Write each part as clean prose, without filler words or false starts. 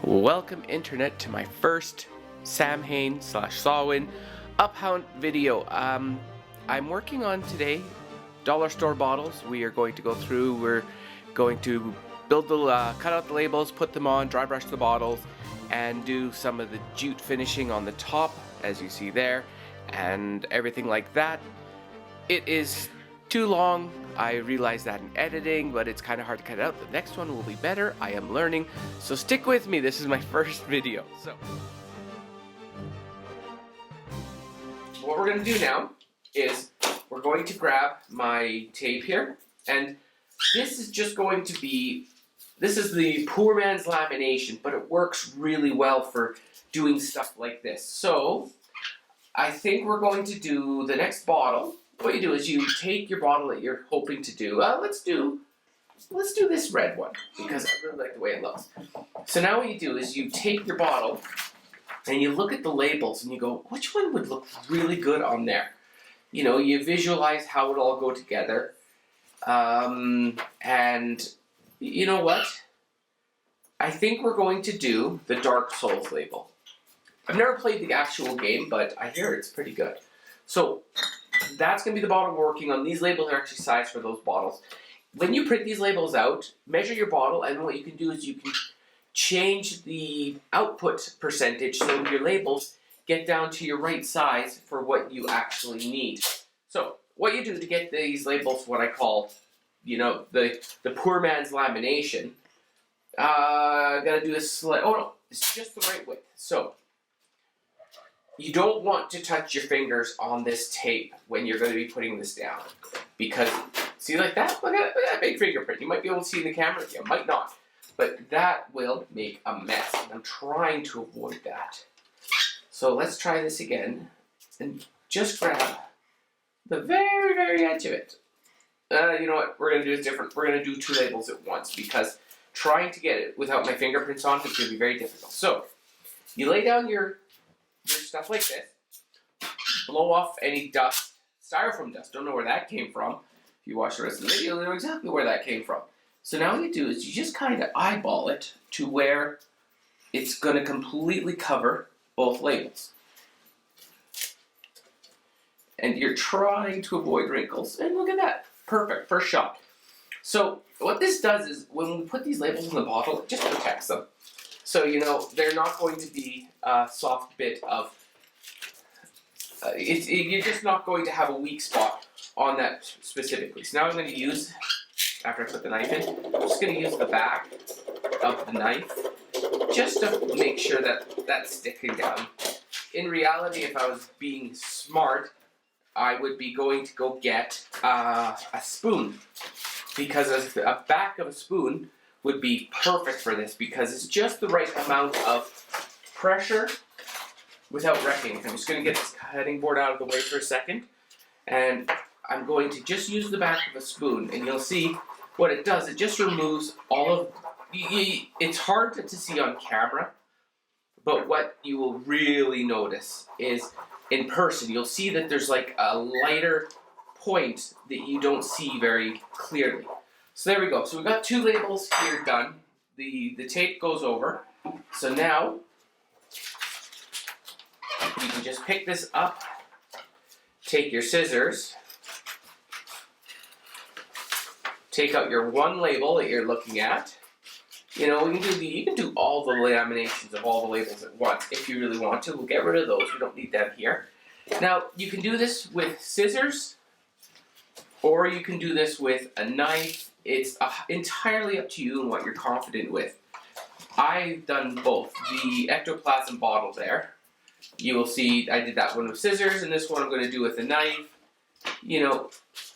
Welcome Internet to my first Samhain / Samhain Uphaunt video. I'm working on today dollar store bottles. We are going to go through, we're going to build the, cut out the labels, put them on, dry brush the bottles, and do some of the jute finishing on the top, as you see there, and everything like that. It is too long. I realize that in editing, but it's kind of hard to cut it out. The next one will be better. I am learning, so stick with me. This is my first video. So what we're going to do now is we're going to grab my tape here, and this is just going to be, this is the poor man's lamination, but it works really well for doing stuff like this. So I think we're going to do the next bottle. What you do is you take your bottle that you're hoping to do. Let's do this red one because I really like the way it looks. So now what you do is you take your bottle and you look at the labels and you go, which one would look really good on there? You know, you visualize how it all go together. And you know what? I think we're going to do the Dark Souls label. I've never played the actual game, but I hear it's pretty good. So that's going to be the bottle we're working on. These labels are actually sized for those bottles. When you print these labels out, measure your bottle, and what you can do is you can change the output percentage so your labels get down to your right size for what you actually need. So what you do to get these labels, what I call, you know, the poor man's lamination, gotta do this oh no, it's just the right width. So you don't want to touch your fingers on this tape when you're going to be putting this down. Because, see like that? Look at that big fingerprint. You might be able to see in the camera, you might not. But that will make a mess. And I'm trying to avoid that. So let's try this again. And just grab the very, very edge of it. You know what? We're going to do it different. We're going to do two labels at once. Because trying to get it without my fingerprints on is going to be very difficult. So, you lay down your stuff like this, blow off any dust, styrofoam dust, don't know where that came from. If you watch the rest of the video, you'll know exactly where that came from. So now what you do is you just kind of eyeball it to where it's going to completely cover both labels. And you're trying to avoid wrinkles, and look at that, perfect, first shot. So what this does is when we put these labels in the bottle, it just protects them. So, you know, they're not going to be a soft bit of, you're just not going to have a weak spot on that specifically. So now I'm going to use, after I put the knife in, I'm just going to use the back of the knife just to make sure that that's sticking down. In reality, if I was being smart, I would be going to go get a spoon, because a back of a spoon would be perfect for this because it's just the right amount of pressure without wrecking. I'm just going to get this cutting board out of the way for a second, and I'm going to just use the back of a spoon, and you'll see what it does. It just removes all of, it's hard to see on camera, but what you will really notice is in person, you'll see that there's like a lighter point that you don't see very clearly. So there we go. So we've got two labels here done. The tape goes over. So now you can just pick this up, take your scissors, take out your one label that you're looking at. You know, you can do all the laminations of all the labels at once if you really want to. We'll get rid of those. We don't need them here. Now, you can do this with scissors, or you can do this with a knife. It's entirely up to you and what you're confident with. I've done both. The ectoplasm bottle there, you will see I did that one with scissors, and this one I'm going to do with a knife. You know,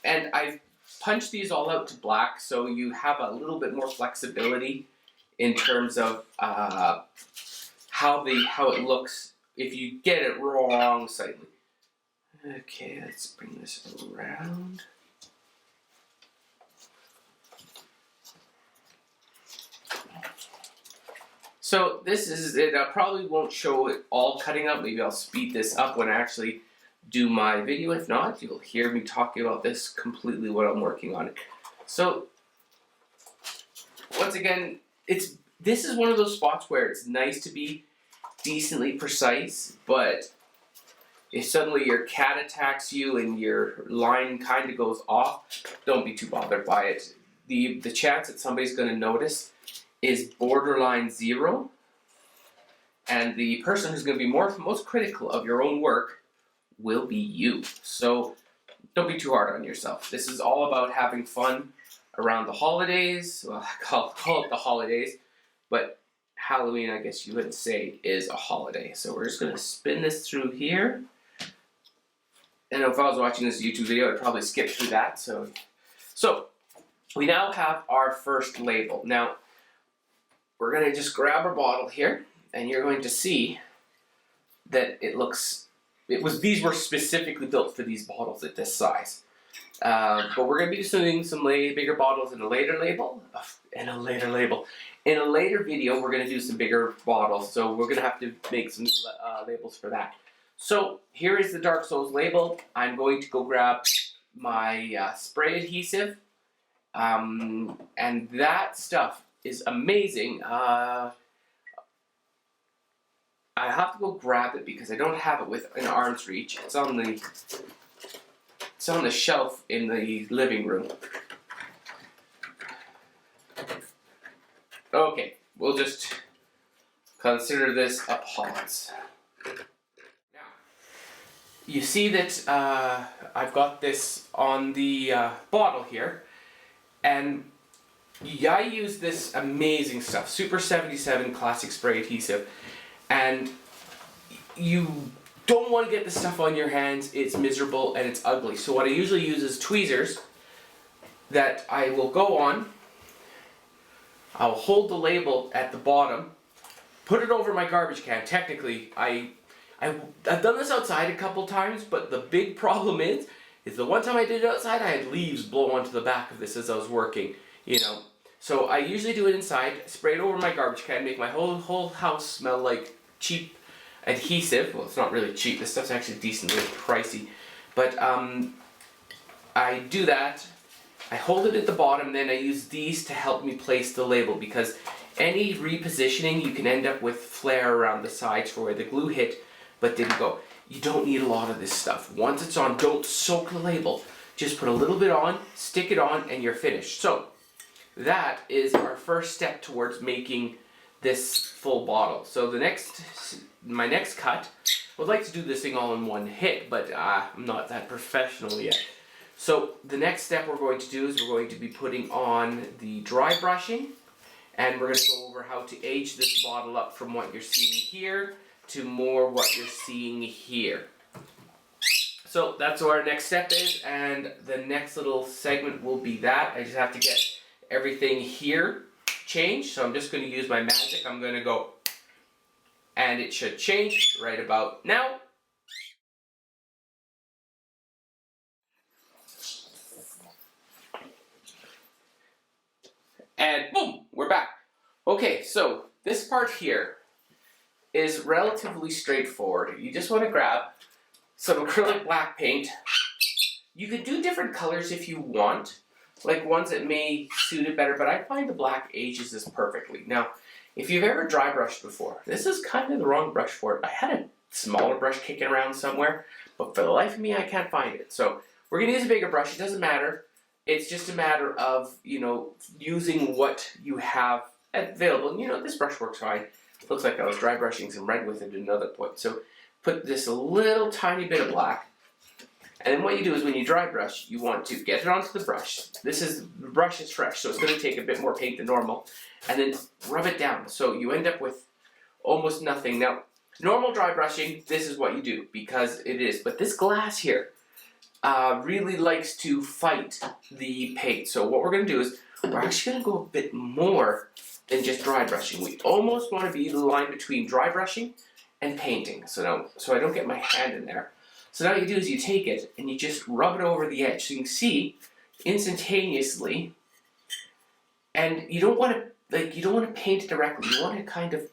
and I've punched these all out to black so you have a little bit more flexibility in terms of how it looks if you get it wrong slightly. Okay, let's bring this around. So this is it. I probably won't show it all cutting up. Maybe I'll speed this up when I actually do my video. If not, you'll hear me talking about this completely when I'm working on it. So once again, it's this is one of those spots where it's nice to be decently precise, but if suddenly your cat attacks you and your line kind of goes off, don't be too bothered by it. The chance that somebody's going to notice is borderline 0, and the person who's going to be most critical of your own work will be you. So don't be too hard on yourself. This is all about having fun around the holidays. Well, I call it the holidays, but Halloween, I guess you would say, is a holiday. So we're just going to spin this through here. And if I was watching this YouTube video, I'd probably skip through that. So we now have our first label. Now, we're going to just grab our bottle here, and you're going to see that these were specifically built for these bottles at this size. But we're going to be doing some bigger bottles in a later video, we're going to do some bigger bottles. So we're going to have to make some labels for that. So here is the Dark Souls label. I'm going to go grab my spray adhesive. And that stuff is amazing. I have to go grab it because I don't have it within arm's reach. It's on the shelf in the living room. Okay, we'll just consider this a pause. Now, you see that I've got this on the bottle here, and I use this amazing stuff, Super 77 Classic Spray Adhesive, and you don't want to get this stuff on your hands. It's miserable and it's ugly. So what I usually use is tweezers that I will go on. I'll hold the label at the bottom, put it over my garbage can. Technically, I've done this outside a couple times, but the big problem is the one time I did it outside, I had leaves blow onto the back of this as I was working, you know. So I usually do it inside, spray it over my garbage can, make my whole house smell like cheap adhesive. Well, it's not really cheap. This stuff's actually decently pricey. But I do that. I hold it at the bottom, then I use these to help me place the label, because any repositioning, you can end up with flare around the sides for where the glue hit but didn't go. You don't need a lot of this stuff. Once it's on, don't soak the label. Just put a little bit on, stick it on, and you're finished. So that is our first step towards making this full bottle. So my next cut, I would like to do this thing all in one hit, but I'm not that professional yet. So the next step we're going to do is we're going to be putting on the dry brushing, and we're going to go over how to age this bottle up from what you're seeing here to more what you're seeing here. So that's what our next step is, and the next little segment will be that. I just have to get everything here changed, so I'm just going to use my magic. I'm going to go, and it should change right about now. And boom, we're back. Okay, so this part here is relatively straightforward. You just want to grab some acrylic black paint. You could do different colors if you want, like ones that may suit it better, but I find the black ages this perfectly. Now, if you've ever dry brushed before, this is kind of the wrong brush for it. I had a smaller brush kicking around somewhere, but for the life of me, I can't find it. So we're going to use a bigger brush. It doesn't matter. It's just a matter of, you know, using what you have available. And, you know, this brush works fine. Looks like I was dry brushing some red with it at another point. So put this a little tiny bit of black. And then what you do is when you dry brush, you want to get it onto the brush. The brush is fresh, so it's going to take a bit more paint than normal. And then rub it down. So you end up with almost nothing. Now, normal dry brushing, this is what you do, because it is. But this glass here really likes to fight the paint. So what we're going to do is we're actually going to go a bit more than just dry brushing. We almost want to be the line between dry brushing and painting. So I don't get my hand in there. So now what you do is you take it and you just rub it over the edge. So you can see instantaneously, and you don't want to paint it directly. You want to kind of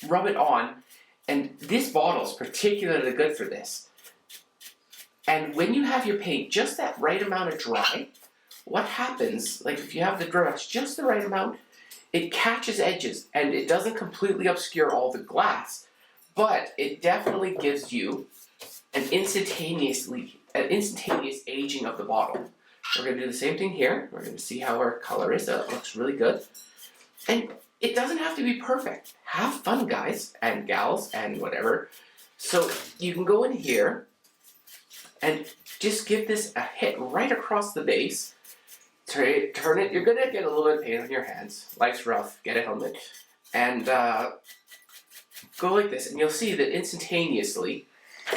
rub it on, and this bottle is particularly good for this. And when you have your paint just that right amount of dry, what happens, like if you have the brush just the right amount, it catches edges and it doesn't completely obscure all the glass, but it definitely gives you an instantaneous aging of the bottle. We're going to do the same thing here. We're going to see how our color is. It looks really good. And it doesn't have to be perfect. Have fun, guys and gals and whatever. So you can go in here and just give this a hit right across the base. Turn it. You're going to get a little bit of paint on your hands. Life's rough. Get a helmet. And go like this. And you'll see that instantaneously,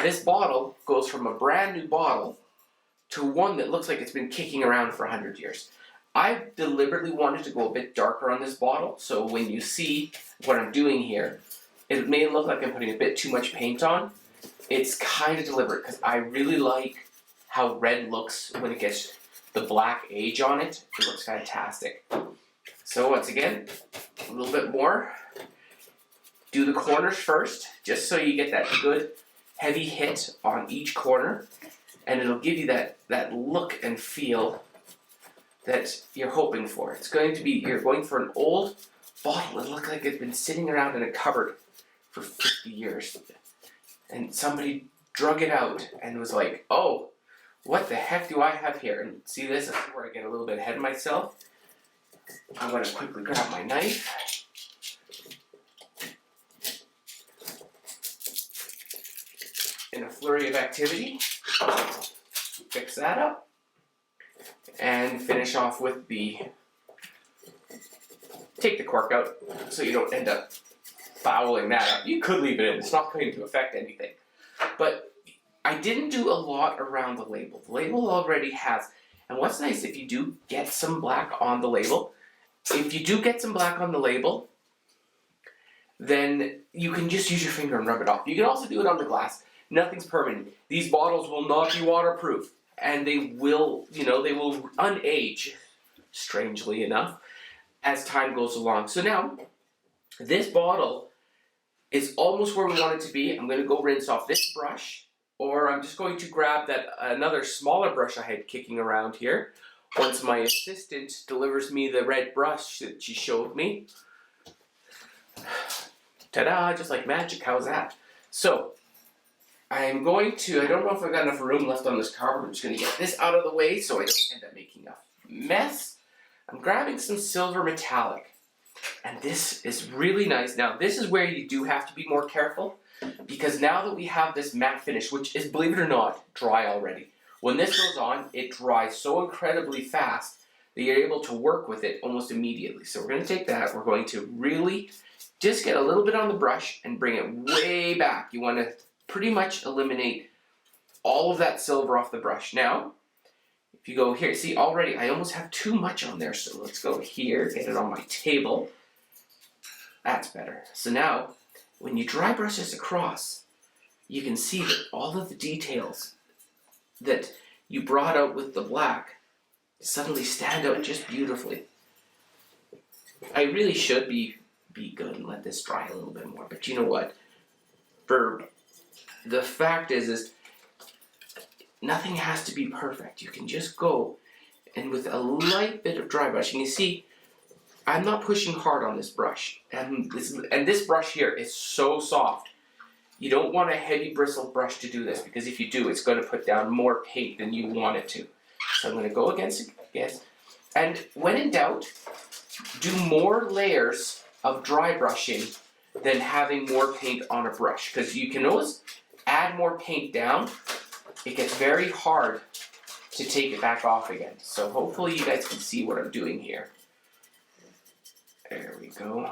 this bottle goes from a brand new bottle to one that looks like it's been kicking around for 100 years. I deliberately wanted to go a bit darker on this bottle, so when you see what I'm doing here, it may look like I'm putting a bit too much paint on. It's kind of deliberate, because I really like how red looks when it gets the black age on it. It looks fantastic. So once again, a little bit more. Do the corners first, just so you get that good heavy hit on each corner, and it'll give you that look and feel that you're hoping for. It's going to be, you're going for an old bottle that looks like it's been sitting around in a cupboard for 50 years. And somebody drug it out and was like, oh, what the heck do I have here? And see, this is where I get a little bit ahead of myself. I'm going to quickly grab my knife. In a flurry of activity, fix that up, and finish off with take the cork out so you don't end up fouling that up. You could leave it in, it's not going to affect anything. But I didn't do a lot around the label. The label already has, and what's nice, if you do get some black on the label, then you can just use your finger and rub it off. You can also do it on the glass. Nothing's permanent. These bottles will not be waterproof, and they will unage, strangely enough, as time goes along. So now, this bottle is almost where we want it to be. I'm going to go rinse off this brush, or I'm just going to grab another smaller brush I had kicking around here. Once my assistant delivers me the red brush that she showed me. Ta-da, just like magic, how's that? So, I'm going to, I don't know if I've got enough room left on this card, I'm just going to get this out of the way so I don't end up making a mess. I'm grabbing some silver metallic, and this is really nice. Now, this is where you do have to be more careful, because now that we have this matte finish, which is, believe it or not, dry already. When this goes on, it dries so incredibly fast that you're able to work with it almost immediately. So we're going to take that, we're going to really just get a little bit on the brush and bring it way back. You want to pretty much eliminate all of that silver off the brush. Now, if you go here, see already I almost have too much on there, so let's go here, get it on my table. That's better. So now, when you dry brush this across, you can see that all of the details that you brought out with the black suddenly stand out just beautifully. I really should be good and let this dry a little bit more, but you know what? The fact is nothing has to be perfect. You can just go and with a light bit of dry brushing, you see, I'm not pushing hard on this brush. And this brush here is so soft. You don't want a heavy bristled brush to do this, because if you do, it's going to put down more paint than you want it to. So I'm going to go against it. And when in doubt, do more layers of dry brushing than having more paint on a brush, because you can always add more paint down. It gets very hard to take it back off again. So hopefully you guys can see what I'm doing here. There we go.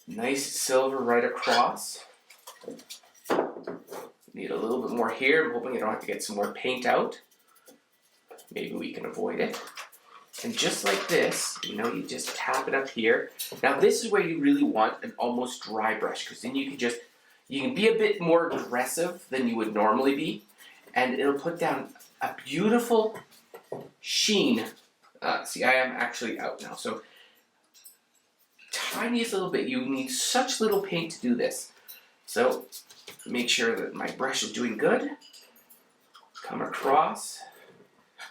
Nice silver right across. Need a little bit more here. I'm hoping I don't have to get some more paint out. Maybe we can avoid it. And just like this, you just tap it up here. Now this is where you really want an almost dry brush, because then you can be a bit more aggressive than you would normally be, and it'll put down a beautiful sheen. See, I am actually out now, so tiniest little bit. You need such little paint to do this. So make sure that my brush is doing good. Come across.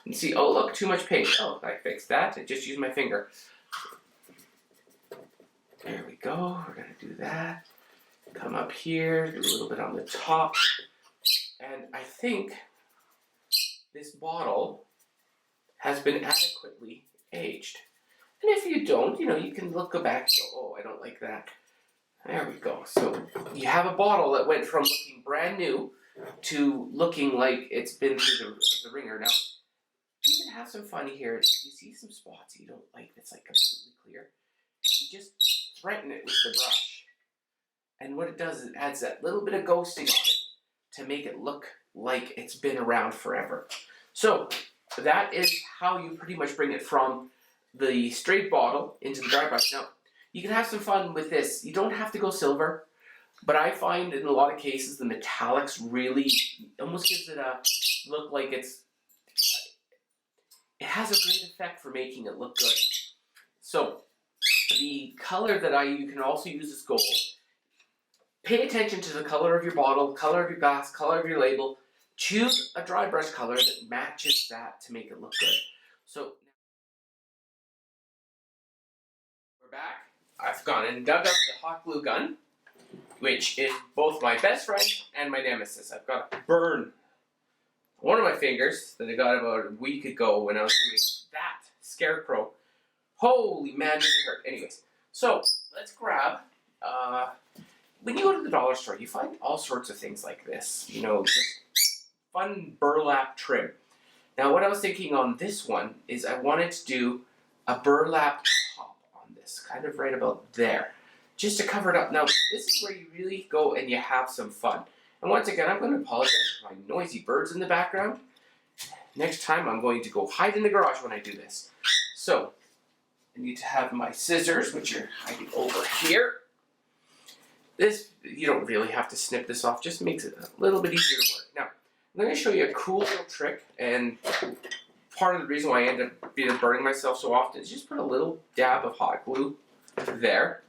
And see, oh look, too much paint. Oh, I fixed that. I just used my finger. There we go. We're gonna do that. Come up here, do a little bit on the top. And I think this bottle has been adequately aged. And if you don't, you can go back and go, oh, I don't like that. There we go. So you have a bottle that went from looking brand new to looking like it's been through the ringer. Now, you can have some fun here. If you see some spots you don't like that's like completely clear, you just threaten it with the brush. And what it does is it adds that little bit of ghosting on it to make it look like it's been around forever. So that is how you pretty much bring it from the straight bottle into the dry brush. Now, you can have some fun with this. You don't have to go silver, but I find in a lot of cases the metallics really almost gives it a look like it has a great effect for making it look good. So the color that you can also use is gold. Pay attention to the color of your bottle, color of your glass, color of your label. Choose a dry brush color that matches that to make it look good. So we're back. I've gone and dug up the hot glue gun, which is both my best friend and my nemesis. I've got a burn on one of my fingers that I got about a week ago when I was doing that scarecrow. Holy man, did it hurt. Anyways, so let's grab, when you go to the dollar store, you find all sorts of things like this. Just fun burlap trim. Now what I was thinking on this one is I wanted to do a burlap top on this, kind of right about there, just to cover it up. Now this is where you really go and you have some fun. And once again, I'm going to apologize for my noisy birds in the background. Next time I'm going to go hide in the garage when I do this. So I need to have my scissors, which are hiding over here. This, you don't really have to snip this off, just makes it a little bit easier to work. Now, I'm going to show you a cool little trick, and part of the reason why I end up burning myself so often is just put a little dab of hot glue there.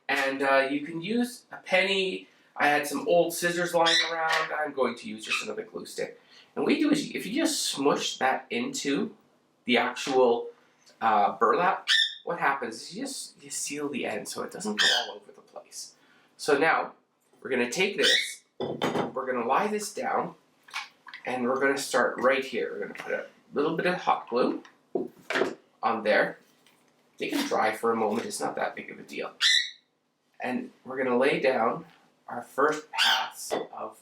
And you can use a penny. I had some old scissors lying around. I'm going to use just another glue stick. And what you do is, if you just smush that into the actual burlap, what happens is you seal the end so it doesn't go all over the place. So now, we're going to take this, we're going to lie this down, and we're going to start right here. We're going to put a little bit of hot glue on there. It can dry for a moment, it's not that big of a deal. And we're going to lay down our first pass of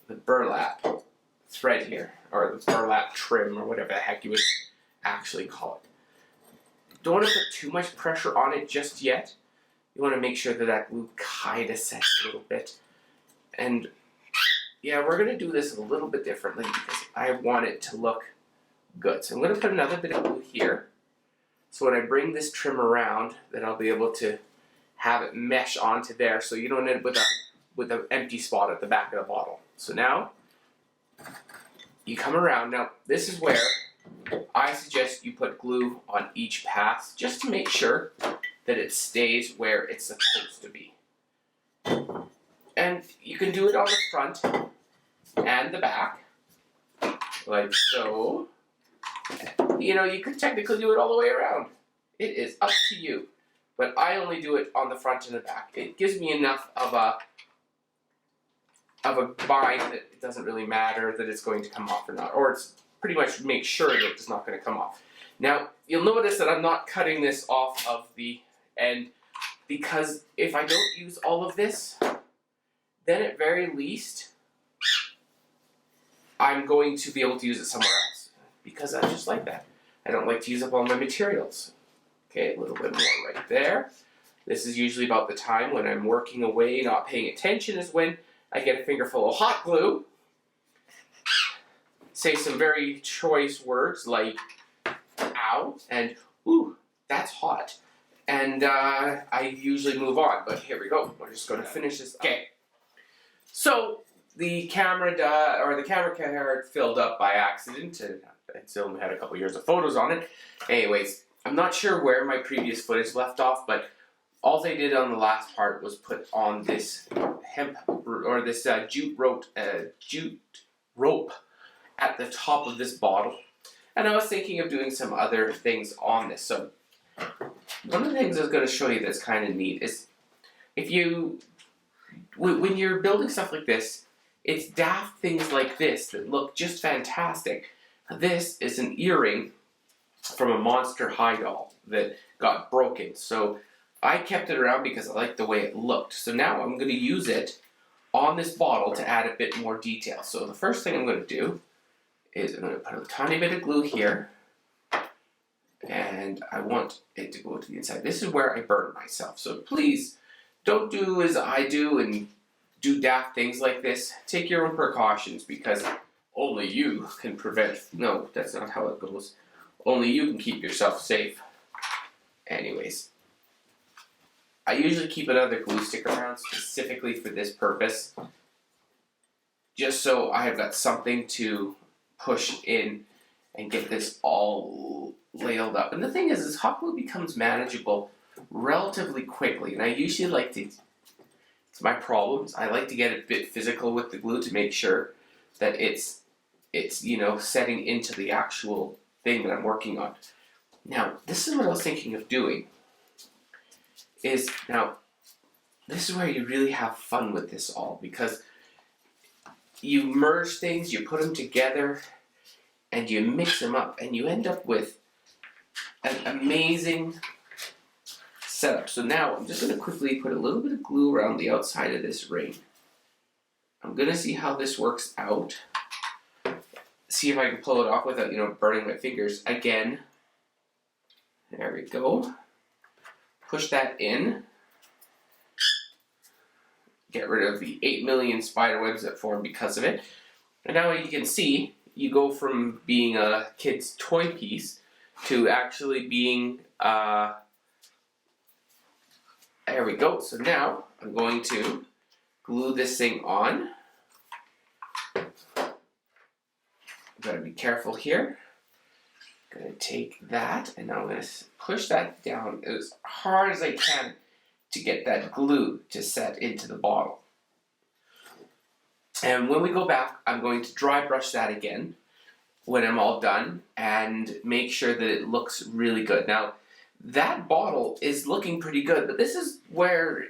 the burlap thread here, or the burlap trim, or whatever the heck you would actually call it. Don't want to put too much pressure on it just yet. You want to make sure that glue kind of sets a little bit. And yeah, we're going to do this a little bit differently because I want it to look good. So I'm going to put another bit of glue here. So when I bring this trim around, then I'll be able to have it mesh onto there so you don't end up with an empty spot at the back of the bottle. So now, you come around. Now, this is where I suggest you put glue on each pass just to make sure that it stays where it's supposed to be. And you can do it on the front and the back, like so. You could technically do it all the way around. It is up to you. But I only do it on the front and the back. It gives me enough of a bind that it doesn't really matter that it's going to come off or not. Or it's pretty much make sure that it's not going to come off. Now, you'll notice that I'm not cutting this off of the end because if I don't use all of this, then at very least, I'm going to be able to use it somewhere else. Because I'm just like that. I don't like to use up all my materials. Okay, a little bit more right there. This is usually about the time when I'm working away, not paying attention, is when I get a finger full of hot glue. Say some very choice words like, ow, and ooh, that's hot. And I usually move on, but here we go. We're just going to finish this. Okay. So the camera card filled up by accident, and it only had a couple years of photos on it. Anyways, I'm not sure where my previous footage left off, but all they did on the last part was put on this hemp or this jute rope at the top of this bottle. And I was thinking of doing some other things on this. So one of the things I was going to show you that's kind of neat is if you, when you're building stuff like this, it's daft things like this that look just fantastic. This is an earring from a Monster High doll that got broken. So I kept it around because I liked the way it looked. So now I'm going to use it on this bottle to add a bit more detail. So the first thing I'm going to do is I'm going to put a tiny bit of glue here. And I want it to go to the inside. This is where I burn myself. So please don't do as I do and do daft things like this. Take your own precautions because only you can prevent. No, that's not how it goes. Only you can keep yourself safe. Anyways, I usually keep another glue stick around specifically for this purpose. Just so I have got something to push in and get this all layered up. And the thing is hot glue becomes manageable relatively quickly. And I usually like to, it's my problems, I like to get a bit physical with the glue to make sure that it's you know, setting into the actual thing that I'm working on. Now, this is what I was thinking of doing. Now, this is where you really have fun with this all, because you merge things, you put them together, and you mix them up, and you end up with an amazing setup. So now, I'm just going to quickly put a little bit of glue around the outside of this ring. I'm going to see how this works out. See if I can pull it off without, you know, burning my fingers again. There we go. Push that in. Get rid of the 8 million spider webs that form because of it. And now you can see, you go from being a kid's toy piece to actually being, there we go. So now I'm going to glue this thing on. Gotta be careful here. Gonna take that and now I'm gonna push that down as hard as I can to get that glue to set into the bottle. And when we go back, I'm going to dry brush that again when I'm all done and make sure that it looks really good. Now, that bottle is looking pretty good, but this is where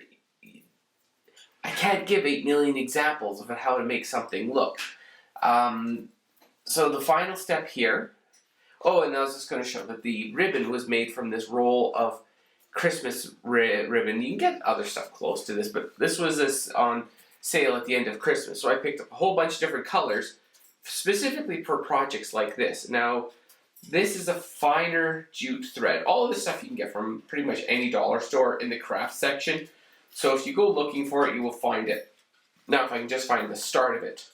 I can't give 8 million examples of how to make something look. So the final step here, oh, and I was just going to show that the ribbon was made from this roll of Christmas ribbon. You can get other stuff close to this, but this was on sale at the end of Christmas. So I picked up a whole bunch of different colors, specifically for projects like this. Now, this is a finer jute thread. All of this stuff you can get from pretty much any dollar store in the craft section. So if you go looking for it, you will find it. Now, if I can just find the start of it.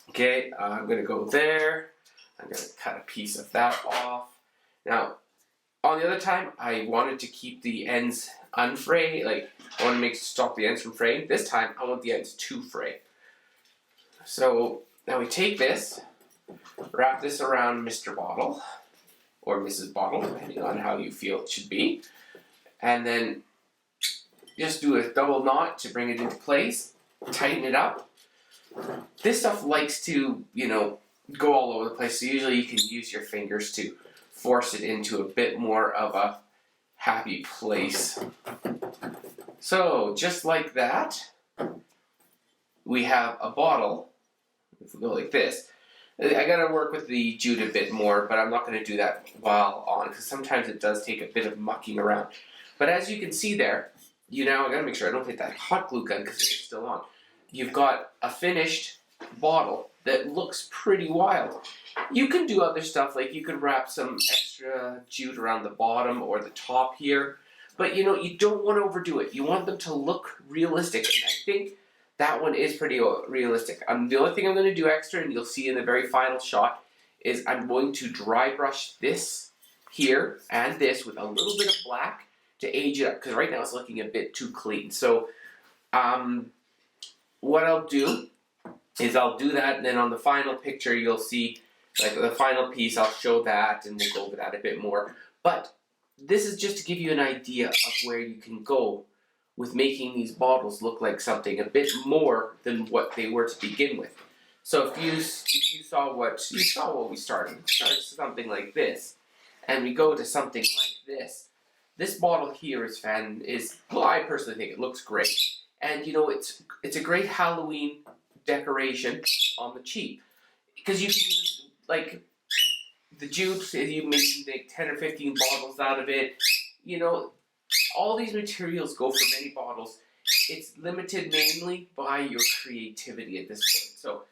Okay, I'm going to go there. I'm going to cut a piece of that off. Now, on the other time, I wanted to keep the ends unfrayed. Like, I want to stop the ends from fraying. This time, I want the ends to fray. So, now we take this, wrap this around Mr. Bottle, or Mrs. Bottle, depending on how you feel it should be. And then, just do a double knot to bring it into place. Tighten it up. This stuff likes to, you know, go all over the place, so usually you can use your fingers to force it into a bit more of a happy place. So, just like that, we have a bottle. If we go like this, I gotta work with the jute a bit more, but I'm not gonna do that while on, because sometimes it does take a bit of mucking around. But as you can see there, I gotta make sure I don't hit that hot glue gun because it's still on. You've got a finished bottle that looks pretty wild. You can do other stuff, like you could wrap some extra jute around the bottom or the top here, but you know, you don't want to overdo it. You want them to look realistic, and I think that one is pretty realistic. The only thing I'm going to do extra, and you'll see in the very final shot, is I'm going to dry brush this here and this with a little bit of black to age it up, because right now it's looking a bit too clean. So, what I'll do is I'll do that, and then on the final picture you'll see, like the final piece, I'll show that, and we'll go over that a bit more. But this is just to give you an idea of where you can go with making these bottles look like something a bit more than what they were to begin with. So if you saw what we started. We started something like this, and we go to something like this. This bottle here is well, I personally think it looks great, and it's a great Halloween decoration on the cheap because you can use like the jutes. You maybe make 10 or 15 bottles out of it. All these materials go for many bottles. It's limited mainly by your creativity at this point. So